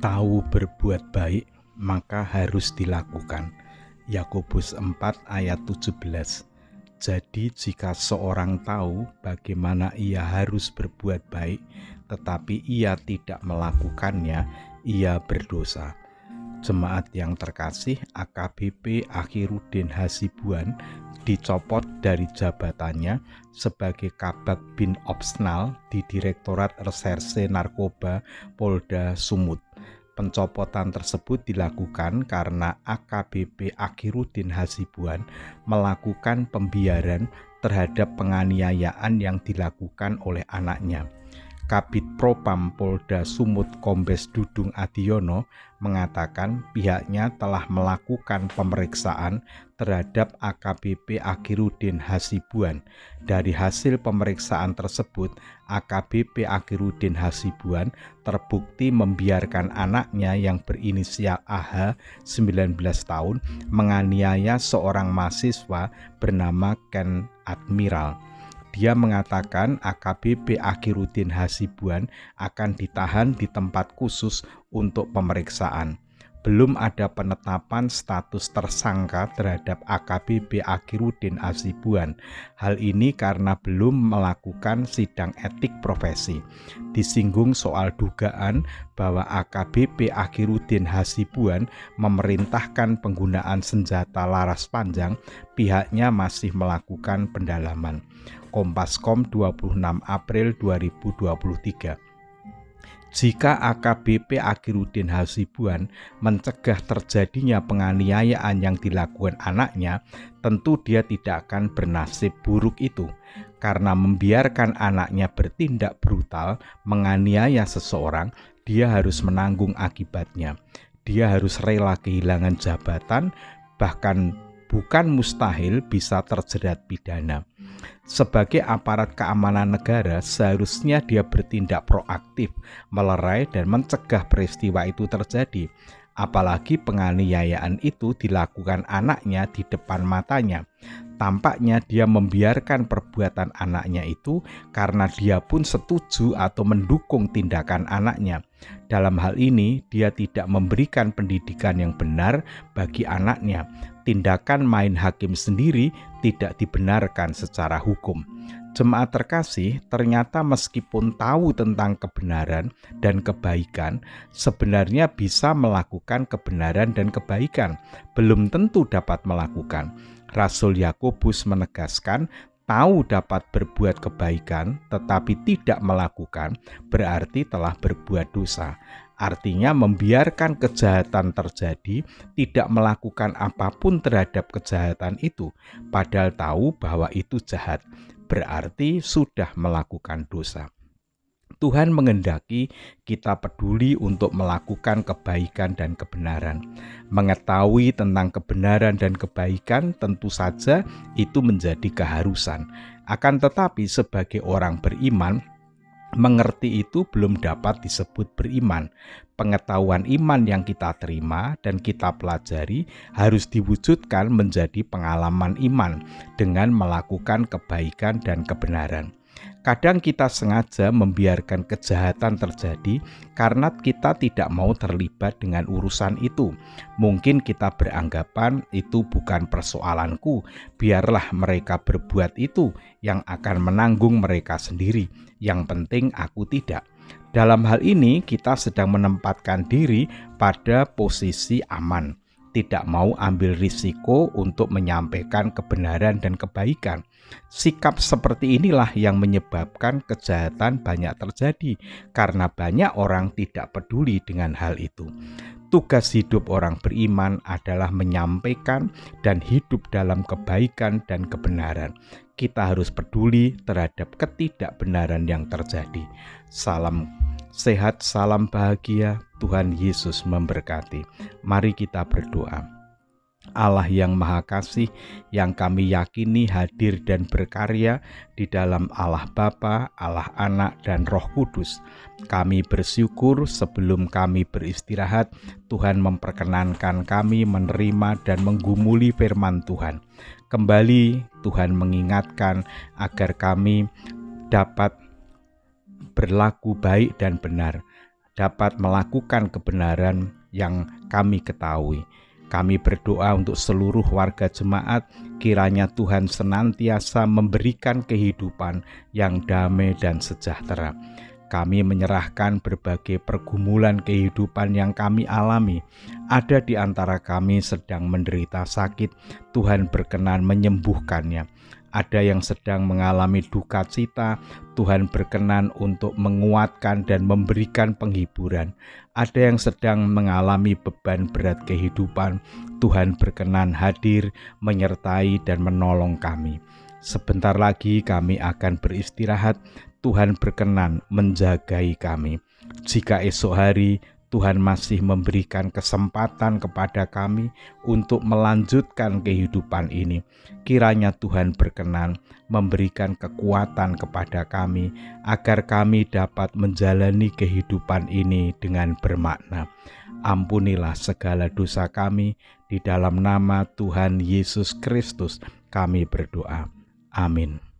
Tahu berbuat baik, maka harus dilakukan. Yakobus 4 ayat 17. Jadi jika seorang tahu bagaimana ia harus berbuat baik, tetapi ia tidak melakukannya, ia berdosa. Jemaat yang terkasih, AKBP Akhiruddin Hasibuan dicopot dari jabatannya sebagai Kabag Bin Opsnal di Direktorat Reserse Narkoba Polda Sumut. Pencopotan tersebut dilakukan karena AKBP Akhiruddin Hasibuan melakukan pembiaran terhadap penganiayaan yang dilakukan oleh anaknya. Kabid Propam Polda Sumut Kombes Dudung Adiono mengatakan pihaknya telah melakukan pemeriksaan terhadap AKBP Akhiruddin Hasibuan. Dari hasil pemeriksaan tersebut, AKBP Akhiruddin Hasibuan terbukti membiarkan anaknya yang berinisial AH 19 tahun menganiaya seorang mahasiswa bernama Ken Admiral. Dia mengatakan AKBP Akhiruddin Hasibuan akan ditahan di tempat khusus untuk pemeriksaan. Belum ada penetapan status tersangka terhadap AKBP Akhiruddin Hasibuan. Hal ini karena belum melakukan sidang etik profesi. Disinggung soal dugaan bahwa AKBP Akhiruddin Hasibuan memerintahkan penggunaan senjata laras panjang, pihaknya masih melakukan pendalaman. Kompaskom 26 April 2023. Jika AKBP Akhiruddin Hasibuan mencegah terjadinya penganiayaan yang dilakukan anaknya, tentu dia tidak akan bernasib buruk itu. Karena membiarkan anaknya bertindak brutal, menganiaya seseorang, dia harus menanggung akibatnya. Dia harus rela kehilangan jabatan, bahkan bukan mustahil bisa terjerat pidana. Sebagai aparat keamanan negara, seharusnya dia bertindak proaktif, melerai dan mencegah peristiwa itu terjadi. Apalagi penganiayaan itu dilakukan anaknya di depan matanya. Tampaknya dia membiarkan perbuatan anaknya itu karena dia pun setuju atau mendukung tindakan anaknya. Dalam hal ini, dia tidak memberikan pendidikan yang benar bagi anaknya. Tindakan main hakim sendiri tidak dibenarkan secara hukum. Jemaat terkasih, ternyata meskipun tahu tentang kebenaran dan kebaikan, sebenarnya bisa melakukan kebenaran dan kebaikan, belum tentu dapat melakukan. Rasul Yakobus menegaskan, tahu dapat berbuat kebaikan tetapi tidak melakukan berarti telah berbuat dosa. Artinya membiarkan kejahatan terjadi, tidak melakukan apapun terhadap kejahatan itu, padahal tahu bahwa itu jahat, berarti sudah melakukan dosa. Tuhan menghendaki kita peduli untuk melakukan kebaikan dan kebenaran. Mengetahui tentang kebenaran dan kebaikan tentu saja itu menjadi keharusan. Akan tetapi sebagai orang beriman, mengerti itu belum dapat disebut beriman. Pengetahuan iman yang kita terima dan kita pelajari harus diwujudkan menjadi pengalaman iman dengan melakukan kebaikan dan kebenaran. Kadang kita sengaja membiarkan kejahatan terjadi karena kita tidak mau terlibat dengan urusan itu. Mungkin kita beranggapan itu bukan persoalanku, biarlah mereka berbuat itu, yang akan menanggung mereka sendiri. Yang penting aku tidak. Dalam hal ini kita sedang menempatkan diri pada posisi aman. Tidak mau ambil risiko untuk menyampaikan kebenaran dan kebaikan. Sikap seperti inilah yang menyebabkan kejahatan banyak terjadi karena banyak orang tidak peduli dengan hal itu. Tugas hidup orang beriman adalah menyampaikan dan hidup dalam kebaikan dan kebenaran. Kita harus peduli terhadap ketidakbenaran yang terjadi. Salam sehat, salam bahagia, Tuhan Yesus memberkati. Mari kita berdoa. Allah yang Maha Kasih, yang kami yakini hadir dan berkarya di dalam Allah Bapa, Allah Anak, dan Roh Kudus. Kami bersyukur sebelum kami beristirahat, Tuhan memperkenankan kami menerima dan menggumuli firman Tuhan. Kembali Tuhan mengingatkan agar kami dapat berlaku baik dan benar, dapat melakukan kebenaran yang kami ketahui. Kami berdoa untuk seluruh warga jemaat, kiranya Tuhan senantiasa memberikan kehidupan yang damai dan sejahtera. Kami menyerahkan berbagai pergumulan kehidupan yang kami alami. Ada di antara kami sedang menderita sakit, Tuhan berkenan menyembuhkannya. Ada yang sedang mengalami duka cita, Tuhan berkenan untuk menguatkan dan memberikan penghiburan. Ada yang sedang mengalami beban berat kehidupan, Tuhan berkenan hadir, menyertai dan menolong kami. Sebentar lagi kami akan beristirahat, Tuhan berkenan menjagai kami. Jika esok hari Tuhan masih memberikan kesempatan kepada kami untuk melanjutkan kehidupan ini, kiranya Tuhan berkenan memberikan kekuatan kepada kami agar kami dapat menjalani kehidupan ini dengan bermakna. Ampunilah segala dosa kami, di dalam nama Tuhan Yesus Kristus kami berdoa. Amin.